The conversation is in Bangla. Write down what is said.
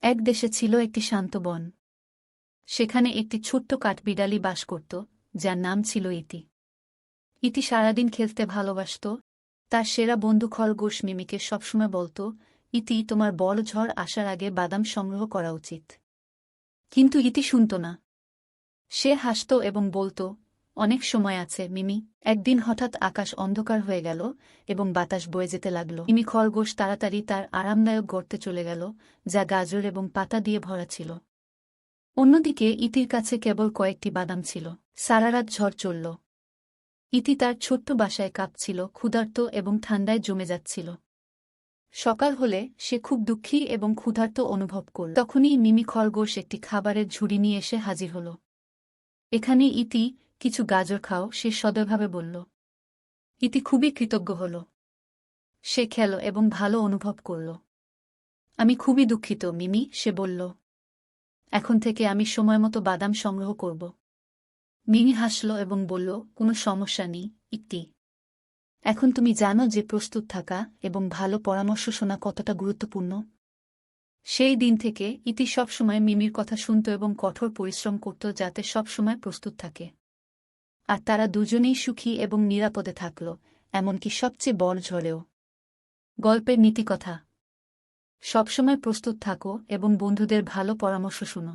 এক দেশে ছিল একটি শান্ত বন। সেখানে একটি ছোট্ট কাঠবিড়ালি বাস করত, যার নাম ছিল ইতি। ইতি সারাদিন খেলতে ভালোবাসত। তার সেরা বন্ধু খরগোশ মিমিকে সবসময় বলত, ইতি, তোমার বড় ঝড় আসার আগে বাদাম সংগ্রহ করা উচিত। কিন্তু ইতি শুনত না। সে হাসত এবং বলত, অনেক সময় আছে মিমি। একদিন হঠাৎ আকাশ অন্ধকার হয়ে গেল এবং বাতাস বয়ে যেতে লাগল। মিমি খরগোশ তাড়াতাড়ি তার আরামদায়ক গর্তে চলে গেল, যা গাজর এবং পাতা দিয়ে ভরা ছিল। অন্যদিকে ইতির কাছে কেবল কয়েকটি বাদাম ছিল। সারারাত ঝড় চলল। ইতি তার ছোট্ট বাসায় কাঁপছিল, ক্ষুধার্ত এবং ঠান্ডায় জমে যাচ্ছিল। সকাল হলে সে খুব দুঃখী এবং ক্ষুধার্ত অনুভব করল। তখনই মিমি খরগোশ একটি খাবারের ঝুড়ি নিয়ে এসে হাজির হল। এখানে ইতি, কিছু গাজর খাও, সে সদয়ভাবে বলল। ইতি খুবই কৃতজ্ঞ হল। সে খেল এবং ভালো অনুভব করল। আমি খুবই দুঃখিত মিমি, সে বলল। এখন থেকে আমি সময়মতো বাদাম সংগ্রহ করব। মিমি হাসল এবং বলল, কোনো সমস্যা নেই ইতি। এখন তুমি জানো যে প্রস্তুত থাকা এবং ভালো পরামর্শ শোনা কতটা গুরুত্বপূর্ণ। সেই দিন থেকে ইতি সবসময় মিমির কথা শুনত এবং কঠোর পরিশ্রম করত যাতে সবসময় প্রস্তুত থাকে। আর তারা দুজনেই সুখী এবং নিরাপদে থাকল, এমনকি সবচেয়ে বড় ঝড়েও। গল্পের নীতিকথা: সবসময় প্রস্তুত থাকো এবং বন্ধুদের ভালো পরামর্শ শোনো।